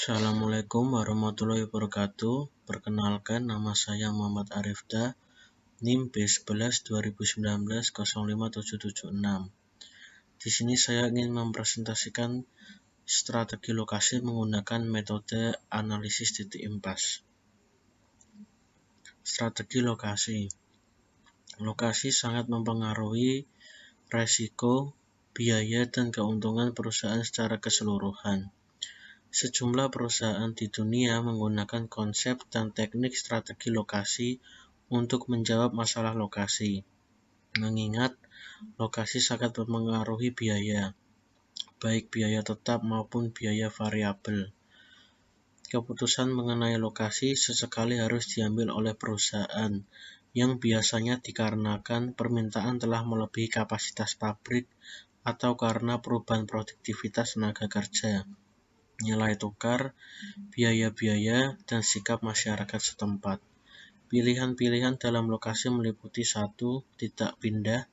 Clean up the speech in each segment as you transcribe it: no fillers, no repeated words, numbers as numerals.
Assalamualaikum warahmatullahi wabarakatuh. Perkenalkan, nama saya Muhammad Arifda, NIM B11 2019 05776. Di sini saya ingin mempresentasikan strategi lokasi menggunakan metode analisis titik impas. Strategi lokasi. Lokasi sangat mempengaruhi resiko, biaya, dan keuntungan perusahaan secara keseluruhan. Sejumlah perusahaan di dunia menggunakan konsep dan teknik strategi lokasi untuk menjawab masalah lokasi. Mengingat lokasi sangat mempengaruhi biaya, baik biaya tetap maupun biaya variabel. Keputusan mengenai lokasi sesekali harus diambil oleh perusahaan yang biasanya dikarenakan permintaan telah melebihi kapasitas pabrik atau karena perubahan produktivitas tenaga kerja, nilai tukar, biaya-biaya, dan sikap masyarakat setempat. Pilihan-pilihan dalam lokasi meliputi 1. Tidak pindah,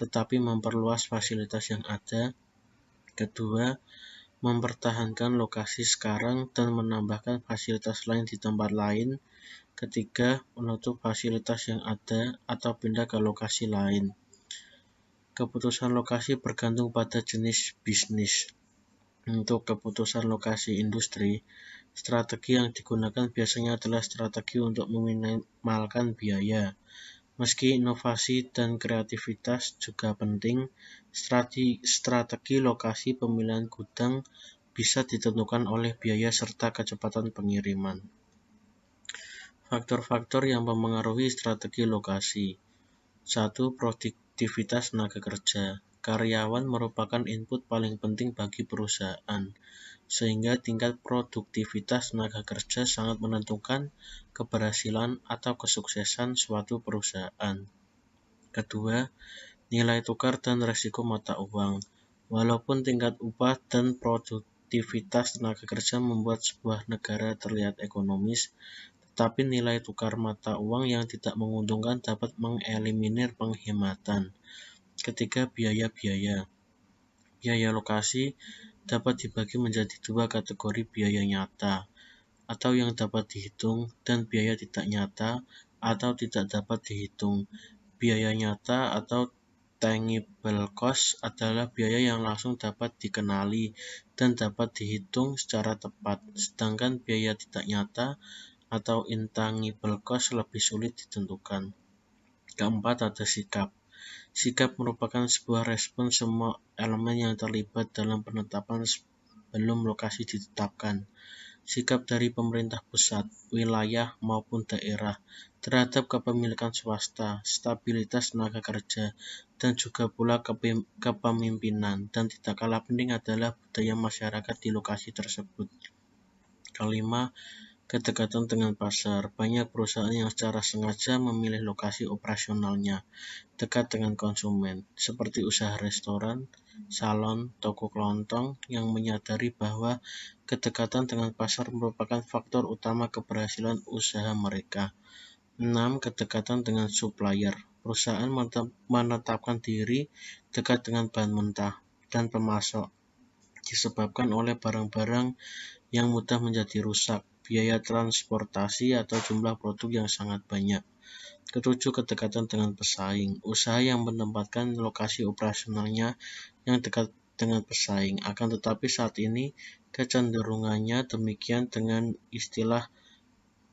tetapi memperluas fasilitas yang ada. 2. Mempertahankan lokasi sekarang dan menambahkan fasilitas lain di tempat lain. 3. Menutup fasilitas yang ada atau pindah ke lokasi lain. Keputusan lokasi bergantung pada jenis bisnis. Untuk keputusan lokasi industri, strategi yang digunakan biasanya adalah strategi untuk meminimalkan biaya. Meski inovasi dan kreativitas juga penting, strategi lokasi pemilihan gudang bisa ditentukan oleh biaya serta kecepatan pengiriman. Faktor-faktor yang mempengaruhi strategi lokasi. 1. Produktivitas tenaga kerja. Karyawan merupakan input paling penting bagi perusahaan, sehingga tingkat produktivitas tenaga kerja sangat menentukan keberhasilan atau kesuksesan suatu perusahaan. 2. Nilai tukar dan risiko mata uang. Walaupun tingkat upah dan produktivitas tenaga kerja membuat sebuah negara terlihat ekonomis, tetapi nilai tukar mata uang yang tidak menguntungkan dapat mengeliminir penghematan. 3. Biaya-biaya. Biaya lokasi dapat dibagi menjadi 2 kategori: biaya nyata atau yang dapat dihitung, dan biaya tidak nyata atau tidak dapat dihitung. Biaya nyata atau tangible cost adalah biaya yang langsung dapat dikenali dan dapat dihitung secara tepat, sedangkan biaya tidak nyata atau intangible cost lebih sulit ditentukan. 4. Ada sikap. Sikap merupakan sebuah respon semua elemen yang terlibat dalam penetapan sebelum lokasi ditetapkan. Sikap dari pemerintah pusat, wilayah, maupun daerah terhadap kepemilikan swasta, stabilitas tenaga kerja, dan juga pula kepemimpinan, dan tidak kalah penting adalah budaya masyarakat di lokasi tersebut. 5. Kedekatan dengan pasar. Banyak perusahaan yang secara sengaja memilih lokasi operasionalnya dekat dengan konsumen, seperti usaha restoran, salon, toko kelontong, yang menyadari bahwa kedekatan dengan pasar merupakan faktor utama keberhasilan usaha mereka. 6. Kedekatan dengan supplier. Perusahaan menetapkan diri dekat dengan bahan mentah dan pemasok disebabkan oleh barang-barang yang mudah menjadi rusak, biaya transportasi, atau jumlah produk yang sangat banyak. 7. Kedekatan dengan pesaing. Usaha yang menempatkan lokasi operasionalnya yang dekat dengan pesaing. Akan tetapi saat ini kecenderungannya demikian dengan istilah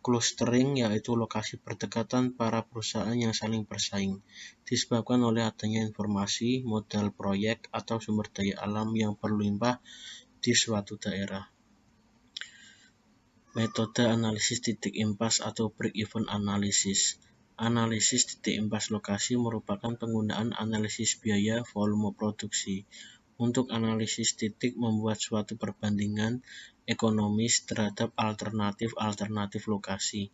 clustering, yaitu lokasi berdekatan para perusahaan yang saling bersaing, disebabkan oleh adanya informasi, modal proyek, atau sumber daya alam yang berlimpah di suatu daerah. Metode analisis titik impas atau break-even analysis. Analisis titik impas lokasi merupakan penggunaan analisis biaya volume produksi. Untuk analisis titik membuat suatu perbandingan ekonomis terhadap alternatif lokasi,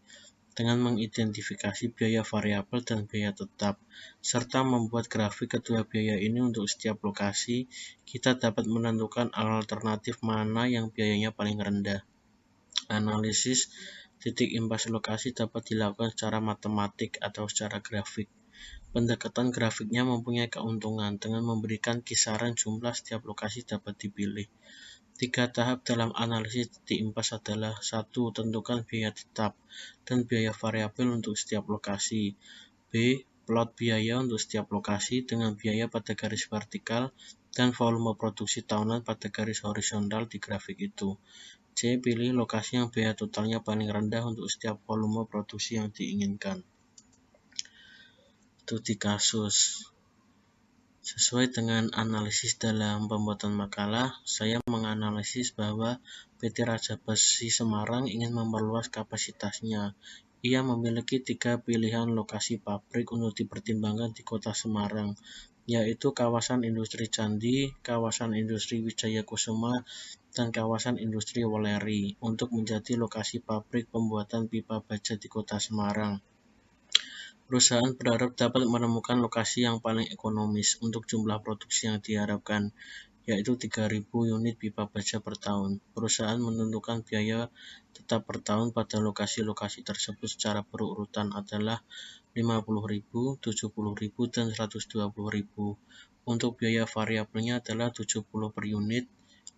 dengan mengidentifikasi biaya variabel dan biaya tetap, serta membuat grafik kedua biaya ini. Untuk setiap lokasi, kita dapat menentukan alternatif mana yang biayanya paling rendah. Analisis titik impas lokasi dapat dilakukan secara matematik atau secara grafik. Pendekatan grafiknya mempunyai keuntungan dengan memberikan kisaran jumlah setiap lokasi dapat dipilih. Tiga tahap dalam analisis titik impas adalah: 1. Tentukan biaya tetap dan biaya variabel untuk setiap lokasi. B. Plot biaya untuk setiap lokasi dengan biaya pada garis vertikal dan volume produksi tahunan pada garis horizontal di grafik itu. C. Pilih lokasi yang biaya totalnya paling rendah untuk setiap volume produksi yang diinginkan. Studi kasus. Sesuai dengan analisis dalam pembuatan makalah, saya menganalisis bahwa PT Raja Besi Semarang ingin memperluas kapasitasnya. Ia memiliki 3 pilihan lokasi pabrik untuk dipertimbangkan di Kota Semarang, yaitu kawasan industri Candi, kawasan industri Wijaya Kusuma, dan kawasan industri Weleri untuk menjadi lokasi pabrik pembuatan pipa baja di Kota Semarang. Perusahaan berharap dapat menemukan lokasi yang paling ekonomis untuk jumlah produksi yang diharapkan, yaitu 3.000 unit pipa baja per tahun. Perusahaan menentukan biaya tetap per tahun pada lokasi-lokasi tersebut secara berurutan adalah 50.000, 70.000, dan 120.000. Untuk biaya variabelnya adalah 70 per unit,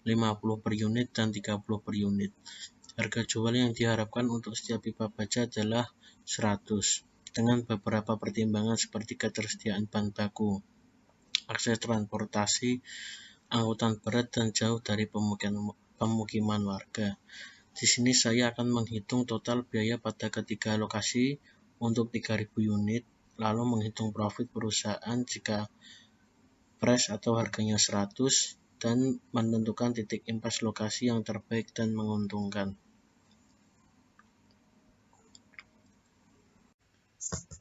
50 per unit, dan 30 per unit. Harga jual yang diharapkan untuk setiap pipa baja adalah 100, dengan beberapa pertimbangan seperti ketersediaan bahan baku, akses transportasi, angkutan berat, dan jauh dari pemukiman warga. Di sini saya akan menghitung total biaya pada ketiga lokasi untuk 3.000 unit, lalu menghitung profit perusahaan jika price atau harganya 100, dan menentukan titik impas lokasi yang terbaik dan menguntungkan.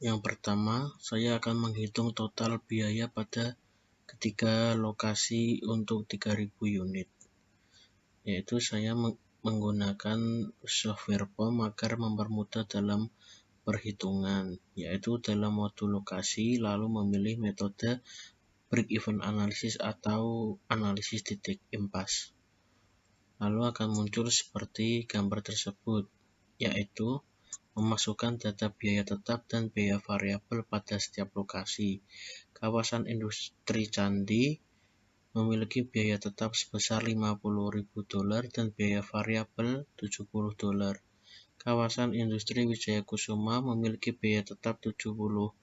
Yang pertama, saya akan menghitung total biaya pada ketiga lokasi untuk 3.000 unit, yaitu saya menggunakan software POM agar mempermudah dalam perhitungan, yaitu dalam modul lokasi, lalu memilih metode break-even analysis atau analisis titik impas. Lalu akan muncul seperti gambar tersebut, yaitu memasukkan data biaya tetap dan biaya variabel pada setiap lokasi. Kawasan industri Candi memiliki biaya tetap sebesar $50.000 dan biaya variabel $70. Kawasan industri Wijaya Kusuma memiliki biaya tetap $70.000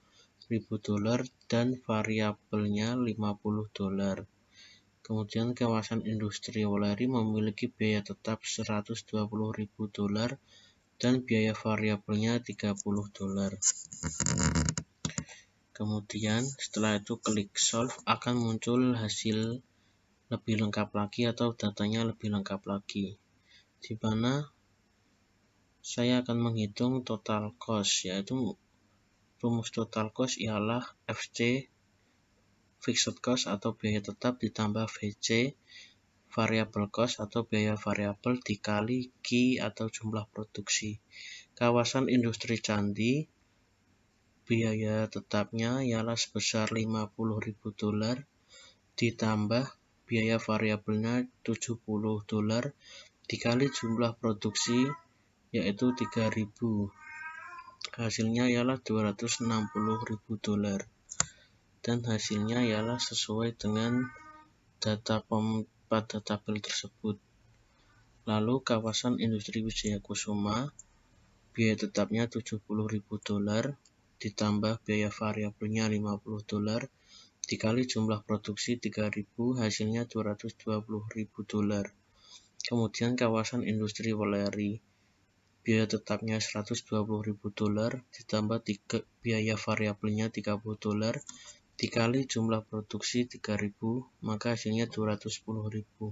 dan variabelnya $50. Kemudian kawasan industri Weleri memiliki biaya tetap $120.000 dan biaya variabelnya $30. Kemudian setelah itu klik solve, akan muncul hasil lebih lengkap lagi atau datanya lebih lengkap lagi, di mana saya akan menghitung total cost, yaitu rumus total cost ialah FC fixed cost atau biaya tetap ditambah VC variable cost atau biaya variabel dikali Q atau jumlah produksi. Kawasan industri Candi biaya tetapnya ialah sebesar $50.000 ditambah biaya variabelnya $70 dikali jumlah produksi yaitu 3.000. Hasilnya ialah $260.000 dan hasilnya ialah sesuai dengan data POM pada tabel tersebut. Lalu kawasan industri Wijaya Kusuma biaya tetapnya $70.000 ditambah biaya variabelnya $50 dikali jumlah produksi 3.000, hasilnya $220.000. Kemudian kawasan industri Weleri biaya tetapnya $120.000 ditambah biaya variabelnya $30 dikali jumlah produksi 3.000, maka hasilnya $210.000.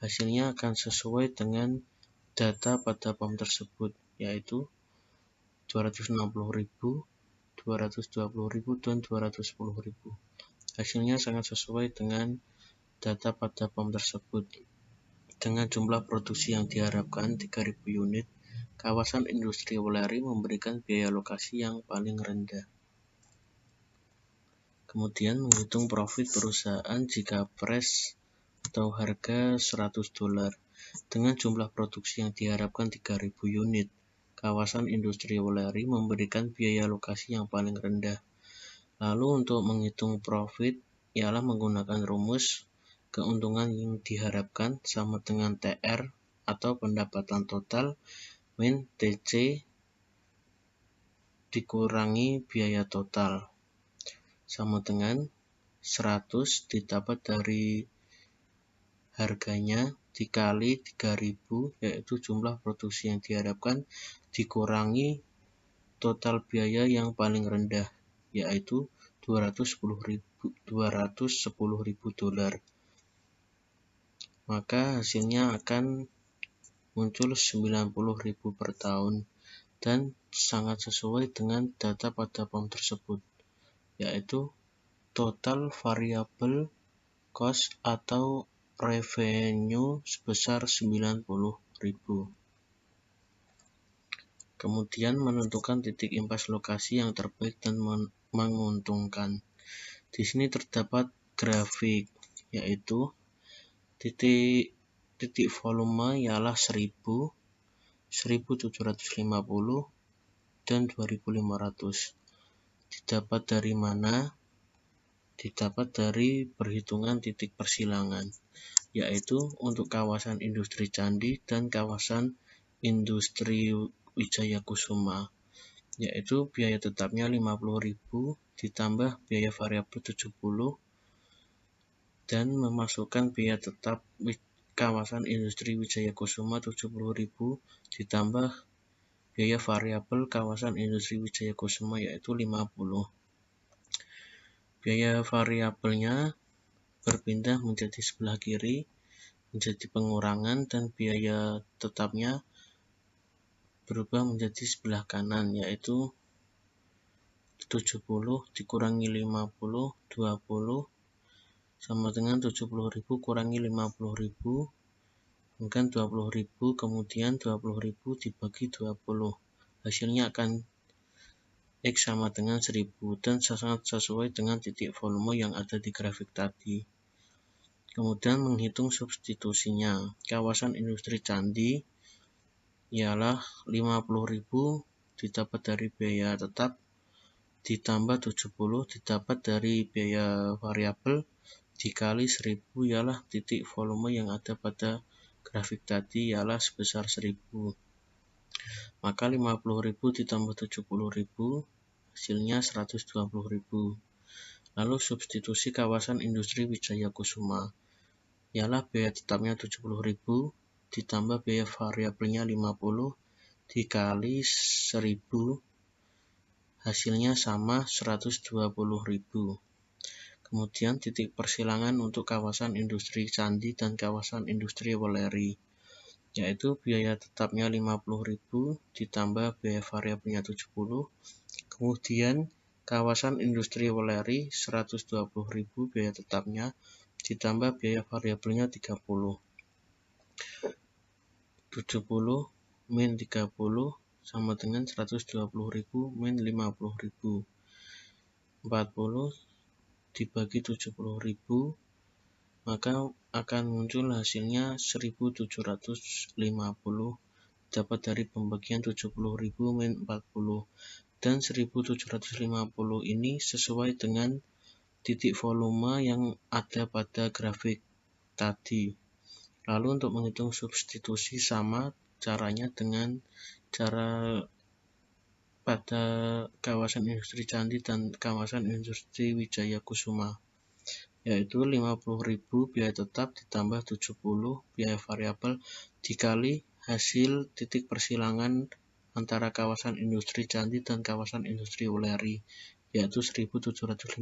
Hasilnya akan sesuai dengan data pada POM tersebut, yaitu $260.000, $220.000, dan $210.000. Hasilnya sangat sesuai dengan data pada POM tersebut. Dengan jumlah produksi yang diharapkan 3.000 unit, kawasan industri Weleri memberikan biaya lokasi yang paling rendah. Kemudian menghitung profit perusahaan jika price atau harga $100 dengan jumlah produksi yang diharapkan 3.000 unit. Kawasan industri Weleri memberikan biaya lokasi yang paling rendah. Lalu untuk menghitung profit ialah menggunakan rumus keuntungan yang diharapkan sama dengan TR atau pendapatan total min TC dikurangi biaya total sama dengan 100 didapat dari harganya dikali 3000 yaitu jumlah produksi yang diharapkan dikurangi total biaya yang paling rendah yaitu 210.000 $210.000, maka hasilnya akan muncul 90.000 per tahun dan sangat sesuai dengan data pada form tersebut, yaitu total variable cost atau revenue sebesar 90.000. Kemudian menentukan titik impas lokasi yang terbaik dan menguntungkan. Di sini terdapat grafik, yaitu titik volume ialah 1000, 1750, dan 2500. Didapat dari mana? Didapat dari perhitungan titik persilangan, yaitu untuk kawasan industri Candi dan kawasan industri Wijaya Kusuma, yaitu biaya tetapnya 50.000 ditambah biaya variabel 70 dan memasukkan biaya tetap kawasan industri Wijaya Kusuma 70.000 ditambah biaya variabel kawasan industri Wijaya Kusuma yaitu 50. Biaya variabelnya berpindah menjadi sebelah kiri menjadi pengurangan dan biaya tetapnya berubah menjadi sebelah kanan yaitu 70 dikurangi 50 20 sama dengan 70.000 kurangi 50.000 bukan 20.000, kemudian 20.000 dibagi 20, hasilnya akan X sama dengan 1000 dan sangat sesuai dengan titik volume yang ada di grafik tadi. Kemudian menghitung substitusinya, kawasan industri Candi ialah 50.000 didapat dari biaya tetap ditambah 70 didapat dari biaya variabel dikali 1000 ialah titik volume yang ada pada grafik tadi ialah sebesar 1000. Maka 50.000 ditambah 70.000 hasilnya 120.000. Lalu substitusi kawasan industri Wijaya Kusuma ialah biaya tetapnya 70.000 ditambah biaya variabelnya 50 dikali 1000 hasilnya sama 120.000. Kemudian titik persilangan untuk kawasan industri Candi dan kawasan industri Weleri, yaitu biaya tetapnya 50.000 ditambah biaya variabelnya 70. Kemudian kawasan industri Weleri 120.000 biaya tetapnya ditambah biaya variabelnya 30. 70 min 30 sama dengan 120.000 min 50.000. 40 dibagi 70.000 maka akan muncul hasilnya 1750 dapat dari pembagian 70.000 min 40 dan 1750 ini sesuai dengan titik volume yang ada pada grafik tadi. Lalu untuk menghitung substitusi sama caranya dengan cara pada kawasan industri Candi dan kawasan industri Wijaya Kusuma, yaitu 50.000 biaya tetap ditambah 70 biaya variabel dikali hasil titik persilangan antara kawasan industri Candi dan kawasan industri Weleri, yaitu 1750,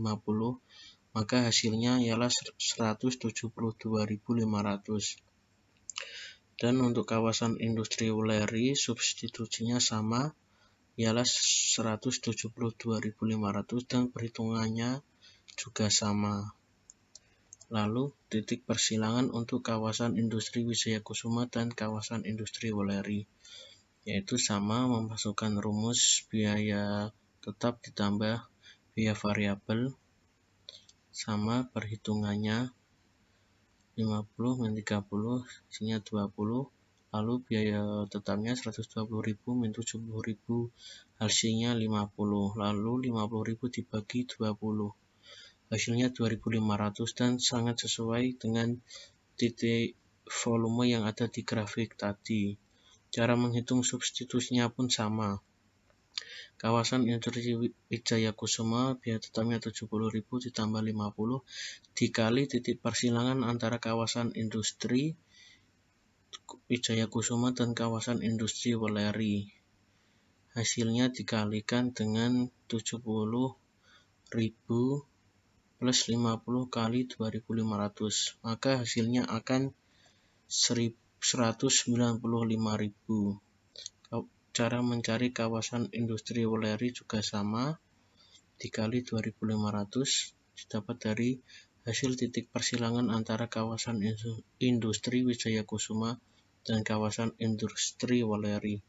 maka hasilnya ialah 172.500. Dan untuk kawasan industri Weleri substitusinya sama ialah 172.500 dan perhitungannya juga sama. Lalu titik persilangan untuk kawasan industri Wijaya Kusuma dan kawasan industri Weleri, yaitu sama memasukkan rumus biaya tetap ditambah biaya variabel sama perhitungannya 50 min 30 hasilnya 20, lalu biaya tetapnya 120.000 min 70.000 hasilnya 50, lalu 50.000 dibagi 20 hasilnya 2500 dan sangat sesuai dengan titik volume yang ada di grafik tadi. Cara menghitung substitusinya pun sama. Kawasan industri Wijaya Kusuma biaya tetapnya 70.000 ditambah 50 dikali titik persilangan antara kawasan industri Wijaya Kusuma dan kawasan industri Weleri. Hasilnya dikalikan dengan 70.000 plus 50 kali 2500, maka hasilnya akan 195.000. Cara mencari kawasan industri Weleri juga sama, dikali 2500 didapat dari hasil titik persilangan antara kawasan industri Wijaya Kusuma dan kawasan industri Weleri.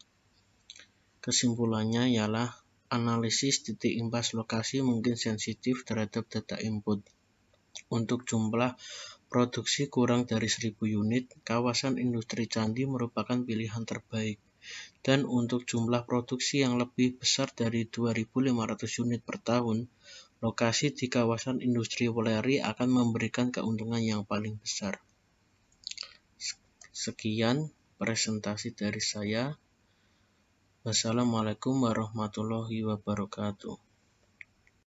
Kesimpulannya ialah analisis titik impas lokasi mungkin sensitif terhadap data input. Untuk jumlah produksi kurang dari 1000 unit, kawasan industri Candi merupakan pilihan terbaik. Dan untuk jumlah produksi yang lebih besar dari 2500 unit per tahun, lokasi di kawasan industri Weleri akan memberikan keuntungan yang paling besar. Sekian presentasi dari saya. Wassalamualaikum warahmatullahi wabarakatuh.